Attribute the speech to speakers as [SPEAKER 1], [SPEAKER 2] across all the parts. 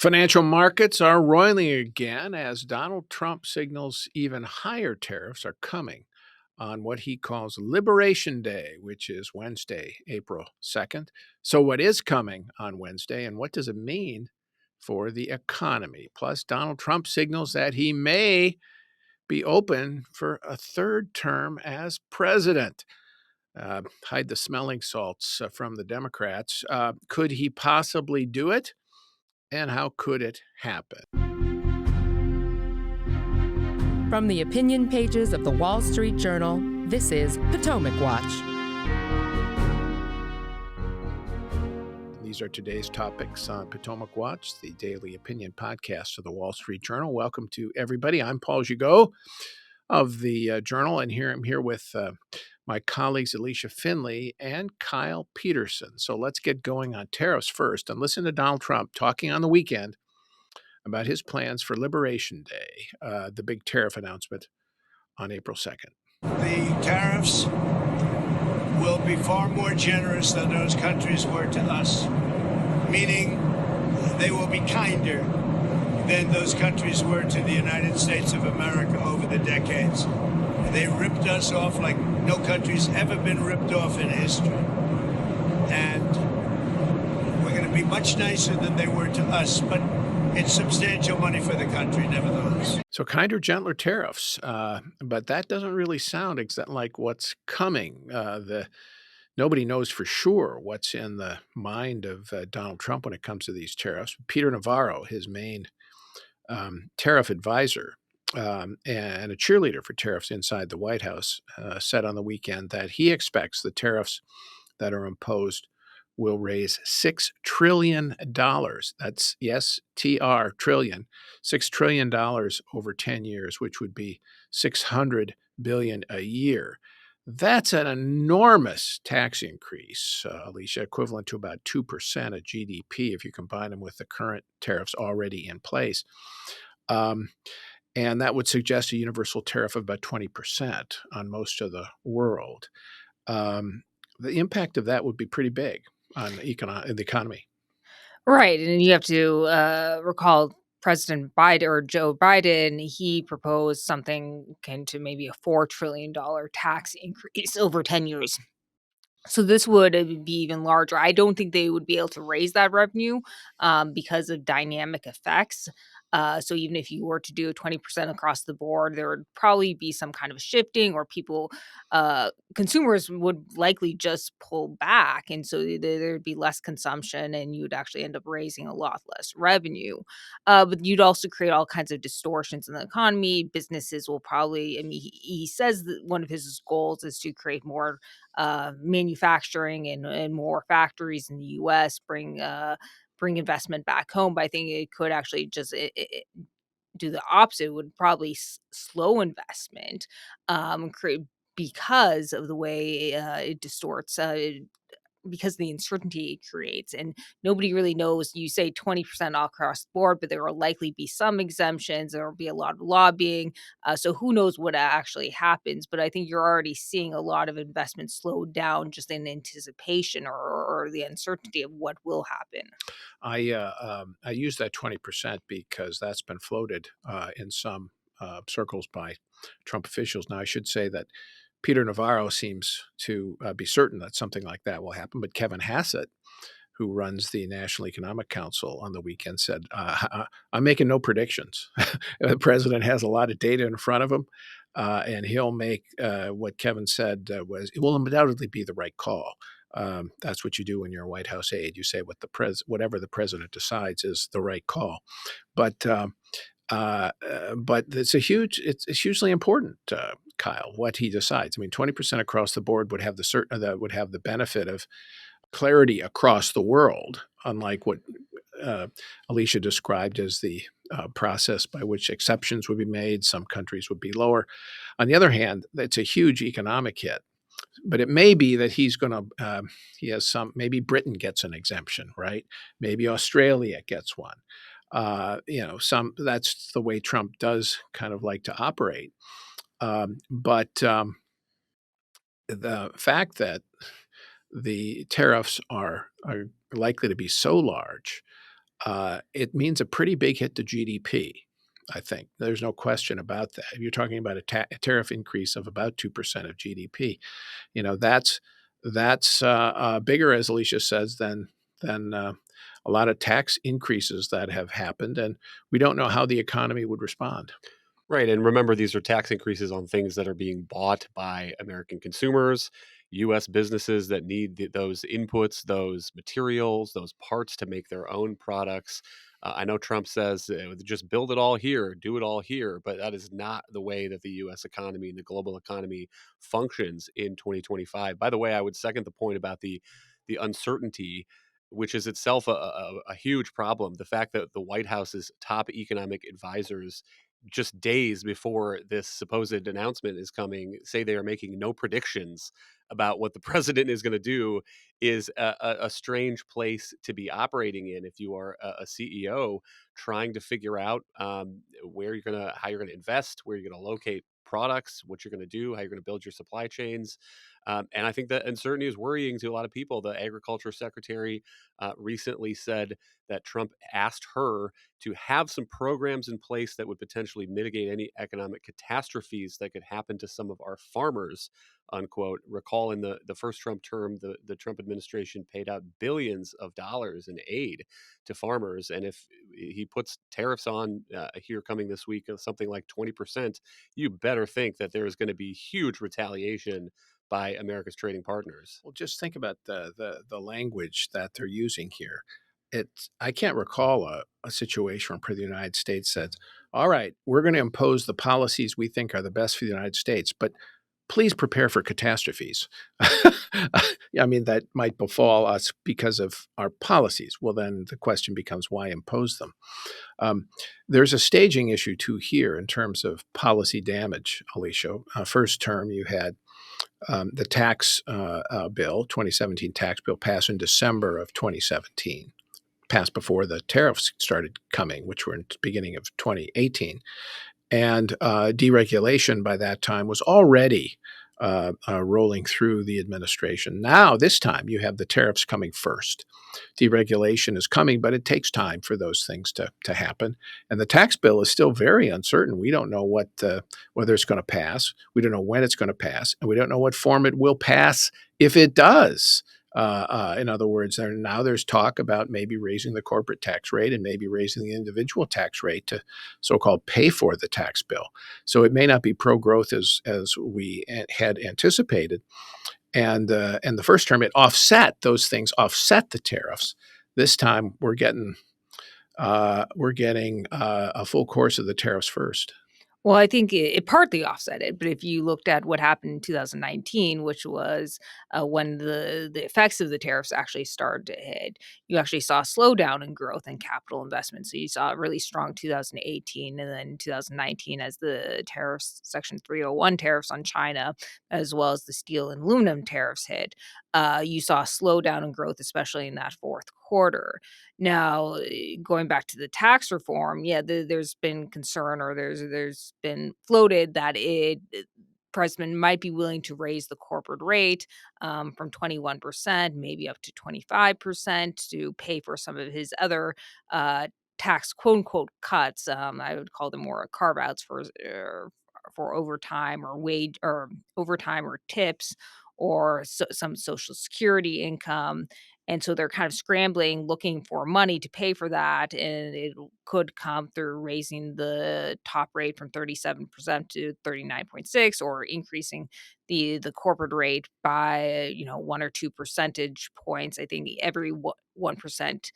[SPEAKER 1] Financial markets are roiling again as Donald Trump signals even higher tariffs are coming on what he calls Liberation Day, which is Wednesday, April 2nd. So, what is coming on Wednesday and what does it mean for the economy? Plus, Donald Trump signals that he may be open for a third term as president. Hide the smelling salts from the Democrats. Could he possibly do it? And how could it happen?
[SPEAKER 2] From the opinion pages of the Wall Street Journal, this is Potomac Watch.
[SPEAKER 1] These are today's topics on Potomac Watch, the daily opinion podcast of the Wall Street Journal. Welcome to everybody. I'm Paul Gigot of the Journal, and I'm here with my colleagues Alicia Finley and Kyle Peterson. So let's get going on tariffs first and listen to Donald Trump talking on the weekend about his plans for Liberation Day, the big tariff announcement on April 2nd.
[SPEAKER 3] The tariffs will be far more generous than those countries were to us, meaning they will be kinder than those countries were to the United States of America over the decades. They ripped us off like no country's ever been ripped off in history. And we're going to be much nicer than they were to us, but it's substantial money for the country, nevertheless.
[SPEAKER 1] So kinder, gentler tariffs, but that doesn't really sound like what's coming. Nobody knows for sure what's in the mind of Donald Trump when it comes to these tariffs. Peter Navarro, his main tariff advisor and a cheerleader for tariffs inside the White House, said on the weekend that he expects the tariffs that are imposed will raise $6 trillion. That's, yes, trillion, $6 trillion over 10 years, which would be $600 billion a year. That's an enormous tax increase, Alicia, equivalent to about 2% of GDP if you combine them with the current tariffs already in place. And that would suggest a universal tariff of about 20% on most of the world. The impact of that would be pretty big on the economy.
[SPEAKER 4] Right. And you have to recall President Biden or Joe Biden, he proposed something akin to maybe a $4 trillion tax increase over 10 years. So this would be even larger. I don't think they would be able to raise that revenue because of dynamic effects. So even if you were to do 20% across the board, there would probably be some kind of shifting, or consumers would likely just pull back. And so there'd be less consumption and you'd actually end up raising a lot less revenue. But you'd also create all kinds of distortions in the economy. Businesses will probably, he says that one of his goals is to create more manufacturing and more factories in the U.S. Bring investment back home. But I think it could actually just do the opposite. It would probably slow investment, because of the way it distorts. Because of the uncertainty it creates, and nobody really knows. You say 20% all across the board, but there will likely be some exemptions. There will be a lot of lobbying, so who knows what actually happens. But I think you're already seeing a lot of investment slow down just in anticipation or the uncertainty of what will happen.
[SPEAKER 1] I use that 20% because that's been floated in some circles by Trump officials. Now, I should say that Peter Navarro seems to be certain that something like that will happen, but Kevin Hassett, who runs the National Economic Council, on the weekend said, I'm making no predictions. The president has a lot of data in front of him, and he'll make what Kevin said it will undoubtedly be the right call. That's what you do when you're a White House aide. You say whatever the president decides is the right call. But it's hugely important, Kyle, what he decides. I mean, 20% across the board would have the benefit of clarity across the world, unlike what Alicia described as the process by which exceptions would be made. Some countries would be lower. On the other hand, it's a huge economic hit. But it may be that maybe Britain gets an exemption, right? Maybe Australia gets one. That's the way Trump does kind of like to operate. But the fact that the tariffs are likely to be so large it means a pretty big hit to GDP. I think there's no question about that. If you're talking about a tariff increase of about 2% of GDP, that's bigger, as Alicia says, than a lot of tax increases that have happened, and we don't know how the economy would respond.
[SPEAKER 5] Right, and remember, these are tax increases on things that are being bought by American consumers, U.S. businesses that need those inputs, those materials, those parts to make their own products. I know Trump says just build it all here, do it all here, but that is not the way that the U.S. economy and the global economy functions in 2025. By the way, I would second the point about the uncertainty, which is itself a huge problem. The fact that the White House's top economic advisors, just days before this supposed announcement is coming, say they are making no predictions about what the president is going to do, is a strange place to be operating in if you are a CEO trying to figure out where you're going to, how you're going to invest, where you're going to locate products, what you're going to do, how you're going to build your supply chains. And I think that uncertainty is worrying to a lot of people. The agriculture secretary recently said that Trump asked her to have some programs in place that would potentially mitigate any economic catastrophes that could happen to some of our farmers, unquote. Recall in the first Trump term, the Trump administration paid out billions of dollars in aid to farmers. And if he puts tariffs on here coming this week of something like 20%, you better think that there is going to be huge retaliation by America's trading partners.
[SPEAKER 1] Well, just think about the language that they're using here. I can't recall a situation where the United States says, "All right, we're going to impose the policies we think are the best for the United States, but please prepare for catastrophes." I mean, that might befall us because of our policies. Well, then the question becomes, why impose them? There's a staging issue too here in terms of policy damage, Alicia. First term, you had the tax bill, 2017 tax bill, passed in December of 2017, passed before the tariffs started coming, which were in the beginning of 2018. And deregulation by that time was already rolling through the administration. Now, this time, you have the tariffs coming first. Deregulation is coming, but it takes time for those things to happen. And the tax bill is still very uncertain. We don't know whether it's going to pass. We don't know when it's going to pass, and we don't know what form it will pass if it does. In other words, there's talk about maybe raising the corporate tax rate and maybe raising the individual tax rate to so-called pay for the tax bill. So it may not be pro-growth as we had anticipated. And the first term, it offset those things, offset the tariffs. This time, we're getting a full course of the tariffs first.
[SPEAKER 4] Well, I think it partly offset it, but if you looked at what happened in 2019, which was when the effects of the tariffs actually started to hit, you actually saw a slowdown in growth and capital investment. So you saw a really strong 2018, and then 2019 as the tariffs, Section 301 tariffs on China, as well as the steel and aluminum tariffs hit. You saw a slowdown in growth, especially in that fourth quarter. Now, going back to the tax reform, yeah, there's been concern, or there's been floated that president might be willing to raise the corporate rate from 21%, maybe up to 25% to pay for some of his other tax quote unquote cuts. I would call them more carve outs for overtime or wage or overtime or tips or some social security income. And so they're kind of scrambling, looking for money to pay for that. And it could come through raising the top rate from 37% to 39.6, or increasing the corporate rate by, 1 or 2 percentage points. I think every 1%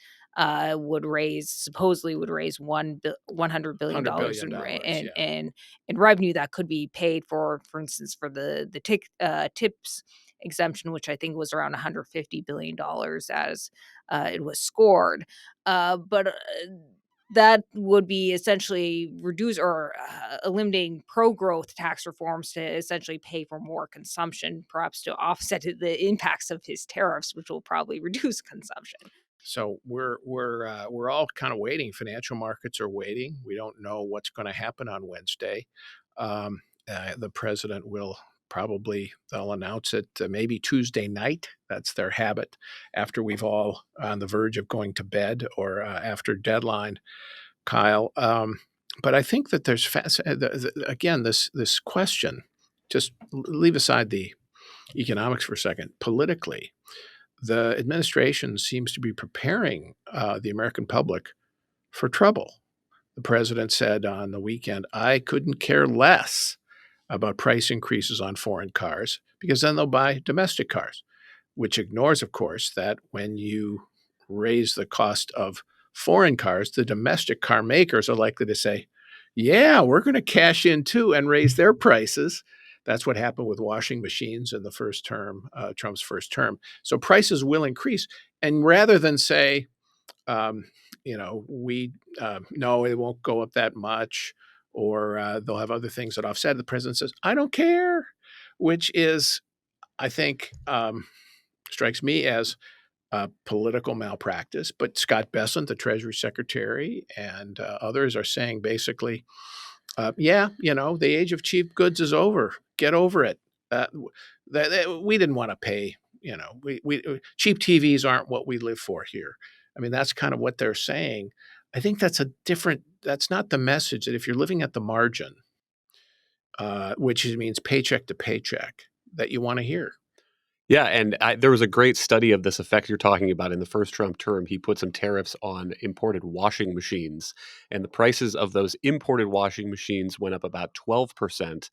[SPEAKER 4] supposedly would raise $100 billion
[SPEAKER 1] $100 billion, yeah.
[SPEAKER 4] in revenue that could be paid for instance, for the tips exemption, which I think was around $150 billion as it was scored. But that would be essentially reduce or eliminating pro-growth tax reforms to essentially pay for more consumption, perhaps to offset the impacts of his tariffs, which will probably reduce consumption.
[SPEAKER 1] So we're all kind of waiting. Financial markets are waiting. We don't know what's going to happen on Wednesday. The president will Probably they'll announce it maybe Tuesday night. That's their habit after we've all on the verge of going to bed or after deadline, Kyle. But I think that there's again this question. Just leave aside the economics for a second. Politically, the administration seems to be preparing the American public for trouble. The president said on the weekend, "I couldn't care less about price increases on foreign cars because then they'll buy domestic cars," which ignores, of course, that when you raise the cost of foreign cars, the domestic car makers are likely to say, "Yeah, we're going to cash in too and raise their prices." That's what happened with washing machines in the first term, Trump's first term. So prices will increase. And rather than say, um, we no, it won't go up that much, or they'll have other things that offset. The president says, "I don't care," which is, I think, strikes me as political malpractice. But Scott Bessent, the Treasury Secretary, and others are saying basically, yeah, the age of cheap goods is over. Get over it. Uh, we didn't want to pay. We cheap TVs aren't what we live for here. I mean, that's kind of what they're saying. I think that's not the message that if you're living at the margin, which means paycheck to paycheck, that you want to hear.
[SPEAKER 5] Yeah, and there was a great study of this effect you're talking about in the first Trump term. He put some tariffs on imported washing machines, and the prices of those imported washing machines went up about 12%.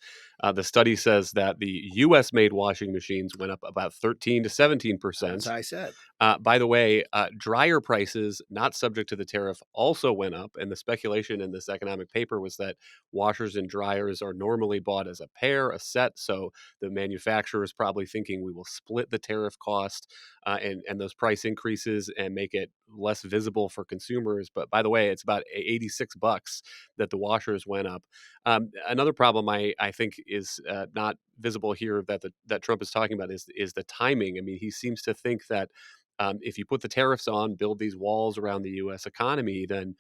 [SPEAKER 5] The study says that the U.S.-made washing machines went up about 13 to 17%.
[SPEAKER 1] As I said.
[SPEAKER 5] By the way, dryer prices, not subject to the tariff, also went up. And the speculation in this economic paper was that washers and dryers are normally bought as a pair, a set. So the manufacturer is probably thinking we will split the tariff cost and those price increases and make it less visible for consumers. But by the way, it's about $86 that the washers went up. Another problem I think is not visible here that Trump is talking about is the timing. I mean, he seems to think that if you put the tariffs on, build these walls around the U.S. economy, then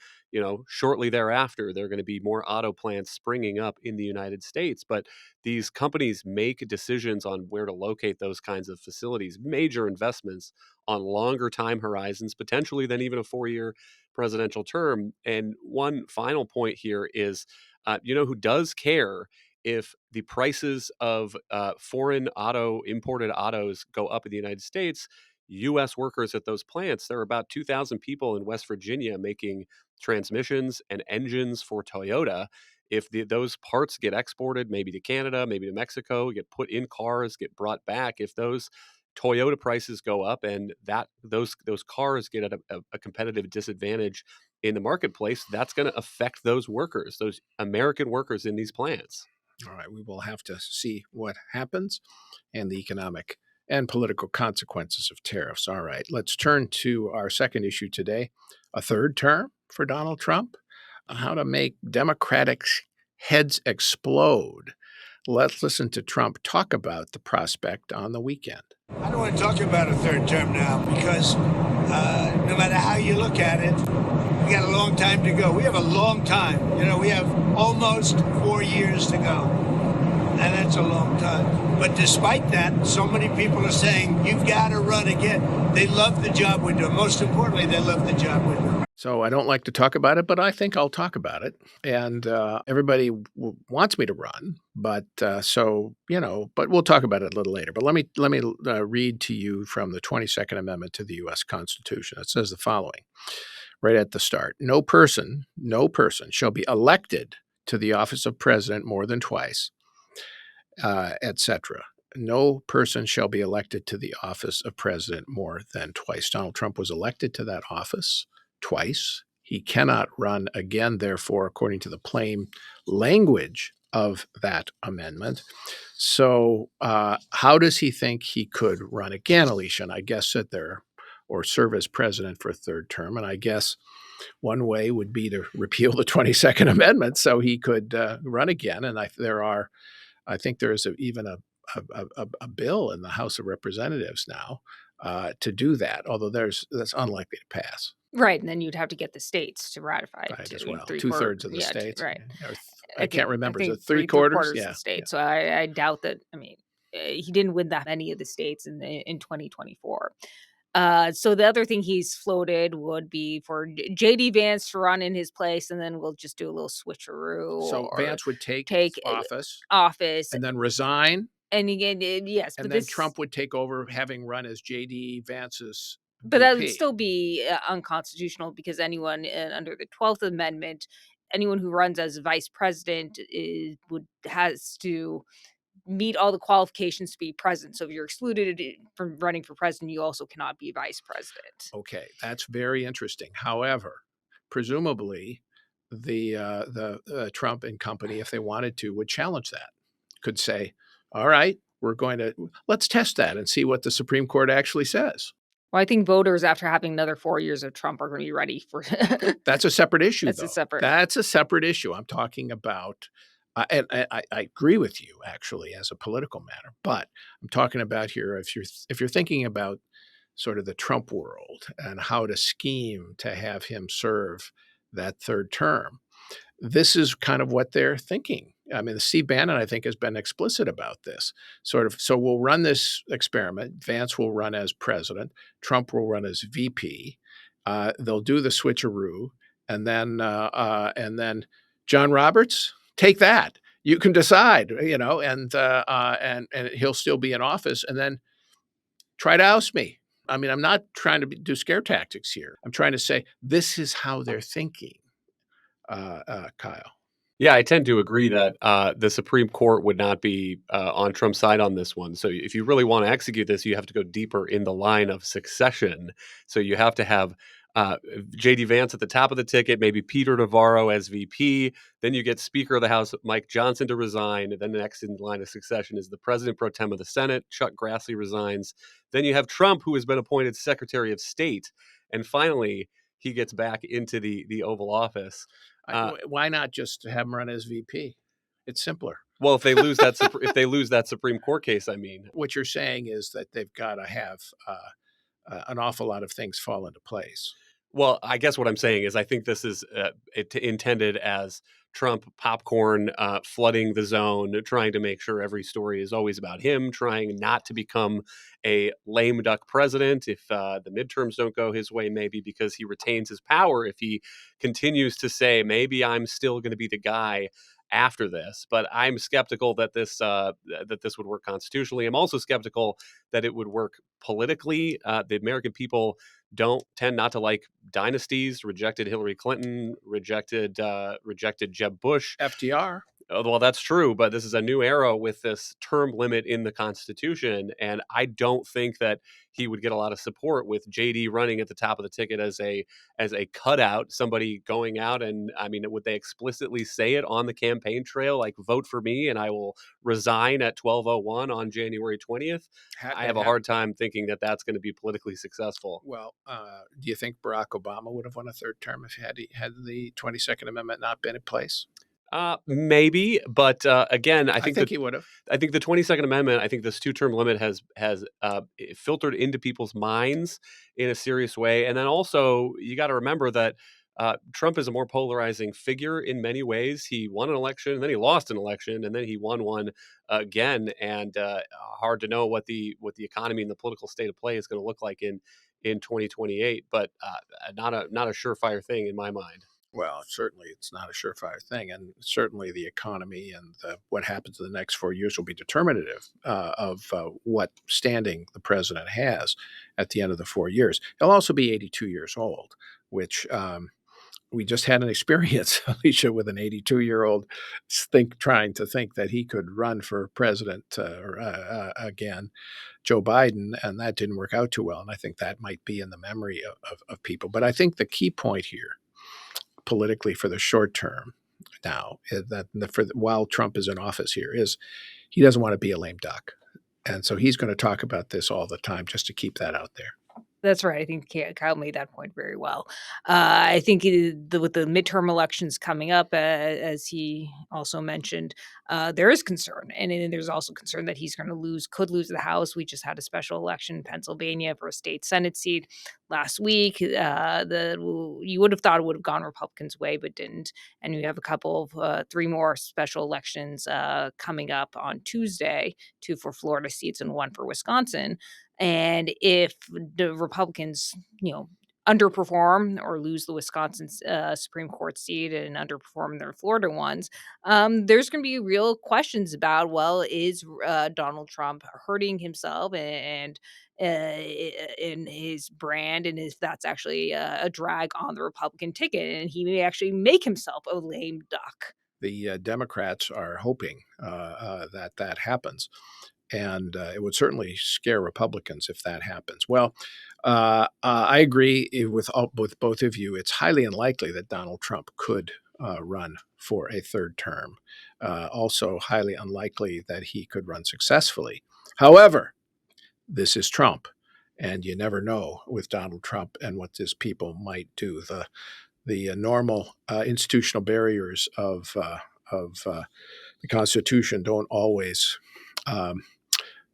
[SPEAKER 5] shortly thereafter there are going to be more auto plants springing up in the United States. But these companies make decisions on where to locate those kinds of facilities, major investments on longer time horizons, potentially than even a 4-year presidential term. And one final point here is, who does care if the prices of foreign imported autos go up in the United States? U.S. workers at those plants. There are about 2,000 people in West Virginia making transmissions and engines for Toyota. If those parts get exported, maybe to Canada, maybe to Mexico, get put in cars, get brought back, if those Toyota prices go up and those cars get at a competitive disadvantage in the marketplace, that's going to affect those workers, those American workers in these plants.
[SPEAKER 1] All right, we will have to see what happens and the economic and political consequences of tariffs. All right, let's turn to our second issue today, a third term for Donald Trump, how to make Democratic heads explode. Let's listen to Trump talk about the prospect on the weekend.
[SPEAKER 3] I don't want to talk about a third term now because no matter how you look at it, we got a long time to go. We have a long time. We have almost 4 years to go. And that's a long time. But despite that, so many people are saying, you've got to run again. They love the job we're doing. Most importantly, they love the job we're doing.
[SPEAKER 1] So I don't like to talk about it, but I think I'll talk about it. And everybody wants me to run, but but we'll talk about it a little later. But let me read to you from the 22nd Amendment to the U.S. Constitution. It says the following, right at the start: no person shall be elected to the office of president more than twice, etc. No person shall be elected to the office of president more than twice. Donald Trump was elected to that office twice. He cannot run again, therefore, according to the plain language of that amendment. So how does he think he could run again, Alicia? And I guess sit there or serve as president for a third term. And I guess one way would be to repeal the 22nd Amendment so he could run again. And I think there is even a bill in the House of Representatives now to do that, although that's unlikely to pass.
[SPEAKER 4] Right, and then you'd have to get the states to ratify it
[SPEAKER 1] Right,
[SPEAKER 4] too.
[SPEAKER 1] as well.
[SPEAKER 4] 3/4
[SPEAKER 1] 2/3 of the
[SPEAKER 4] yeah,
[SPEAKER 1] states.
[SPEAKER 4] right.
[SPEAKER 1] I can't remember. Is it
[SPEAKER 4] 3/4
[SPEAKER 1] 3/4?
[SPEAKER 4] of
[SPEAKER 1] Yeah.
[SPEAKER 4] the state. So I doubt that. I mean, he didn't win that many of the states in 2024. So the other thing he's floated would be for JD Vance to run in his place, and then we'll just do a little switcheroo
[SPEAKER 1] So
[SPEAKER 4] or
[SPEAKER 1] Vance would take
[SPEAKER 4] take
[SPEAKER 1] office
[SPEAKER 4] office.
[SPEAKER 1] and then resign,
[SPEAKER 4] And again, yes,
[SPEAKER 1] and then Trump would take over, having run as JD Vance's
[SPEAKER 4] but that would
[SPEAKER 1] VP.
[SPEAKER 4] still be unconstitutional because anyone under the 12th Amendment, anyone who runs as vice president has to meet all the qualifications to be president. So if you're excluded from running for president, you also cannot be vice president.
[SPEAKER 1] Okay, that's very interesting. However, presumably the Trump and company, if they wanted to, would challenge that. Could say, "All right, let's test that and see what the Supreme Court actually says."
[SPEAKER 4] Well, I think voters, after having another 4 years of Trump, are going to be ready for.
[SPEAKER 1] That's a separate issue,
[SPEAKER 4] That's a
[SPEAKER 1] though.
[SPEAKER 4] separate.
[SPEAKER 1] That's a separate issue. I'm talking about, and I agree with you actually as a political matter, but I'm talking about here if you're thinking about sort of the Trump world and how to scheme to have him serve that third term. This is kind of what they're thinking. I mean, Steve Bannon, I think, has been explicit about this sort of. So we'll run this experiment. Vance will run as president. Trump will run as VP. They'll do the switcheroo, and then John Roberts, take that. You can decide, and he'll still be in office, and then try to oust me. I mean, I'm not trying to do scare tactics here. I'm trying to say this is how they're thinking, Kyle.
[SPEAKER 5] Yeah, I tend to agree that the Supreme Court would not be on Trump's side on this one. So if you really want to execute this, you have to go deeper in the line of succession. So you have to have J.D. Vance at the top of the ticket, maybe Peter Navarro as VP. Then you get Speaker of the House Mike Johnson to resign. And then the next in line of succession is the President pro tem of the Senate, Chuck Grassley, resigns. Then you have Trump, who has been appointed Secretary of State. And finally, he gets back into the Oval Office.
[SPEAKER 1] Why not just have him run as VP? It's simpler.
[SPEAKER 5] Well, if they lose that Supreme Court case, I mean,
[SPEAKER 1] What you're saying is that they've got to have an awful lot of things fall into place.
[SPEAKER 5] well, I guess what I'm saying is I think this is intended as Trump popcorn, flooding the zone, trying to make sure every story is always about him, trying not to become a lame duck president if the midterms don't go his way, maybe because he retains his power if he continues to say, maybe I'm still going to be the guy after this. But I'm skeptical that this would work constitutionally. I'm also skeptical that it would work politically. The American people don't tend not to like dynasties. Rejected Hillary Clinton, rejected Jeb Bush.
[SPEAKER 1] FDR.
[SPEAKER 5] Well, that's true, but this is a new era with this term limit in the Constitution, and I don't think that he would get a lot of support with JD running at the top of the ticket as a cutout, somebody going out and I mean, would they explicitly say it on the campaign trail, like vote for me and I will resign at 12:01 on January 20th? I have a hard time thinking that that's going to be politically successful.
[SPEAKER 1] Well, do you think Barack Obama would have won a third term if he had the 22nd Amendment not been in place?
[SPEAKER 5] Maybe, but again,
[SPEAKER 1] I think he would have.
[SPEAKER 5] I think the 22nd Amendment, I think this two-term limit has filtered into people's minds in a serious way, and then also you got to remember that Trump is a more polarizing figure in many ways. He won an election, and then he lost an election, and then he won one again, and hard to know what the economy and the political state of play is going to look like in 2028, but not a surefire thing in my mind.
[SPEAKER 1] Well, certainly it's not a surefire thing, and certainly the economy and what happens in the next 4 years will be determinative of what standing the president has at the end of the 4 years. He'll also be 82 years old, which we just had an experience, Alicia, with an 82-year-old trying to think that he could run for president again, Joe Biden, and that didn't work out too well. And I think that might be in the memory of people. But I think the key point here politically for the short term now, while Trump is in office here, is he doesn't want to be a lame duck. And so he's going to talk about this all the time just to keep that out there.
[SPEAKER 4] That's right. I think Kyle made that point very well. I think with the midterm elections coming up, as he also mentioned, there is concern, and then there's also concern that he's going to could lose the House. We just had a special election in Pennsylvania for a state Senate seat last week. You would have thought it would have gone Republicans' way, but didn't. And we have a couple of three more special elections coming up on Tuesday, two for Florida seats and one for Wisconsin. And if the Republicans, underperform or lose the Wisconsin Supreme Court seat and underperform their Florida ones, there's going to be real questions about, well, is Donald Trump hurting himself in his brand, and if that's actually a drag on the Republican ticket, and he may actually make himself a lame duck.
[SPEAKER 1] The Democrats are hoping that happens. And it would certainly scare Republicans if that happens. Well, I agree with both of you. It's highly unlikely that Donald Trump could run for a third term. Also, highly unlikely that he could run successfully. However, this is Trump, and you never know with Donald Trump and what his people might do. The normal institutional barriers of the Constitution don't always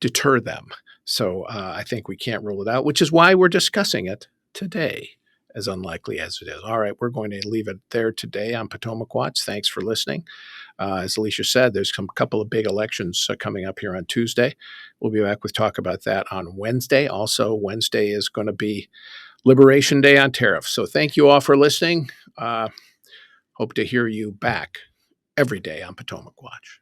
[SPEAKER 1] deter them. So I think we can't rule it out, which is why we're discussing it today, as unlikely as it is. All right, we're going to leave it there today on Potomac Watch. Thanks for listening. As Alicia said, there's a couple of big elections coming up here on Tuesday. We'll be back with talk about that on Wednesday. Also, Wednesday is going to be Liberation Day on Tariff. So thank you all for listening. Hope to hear you back every day on Potomac Watch.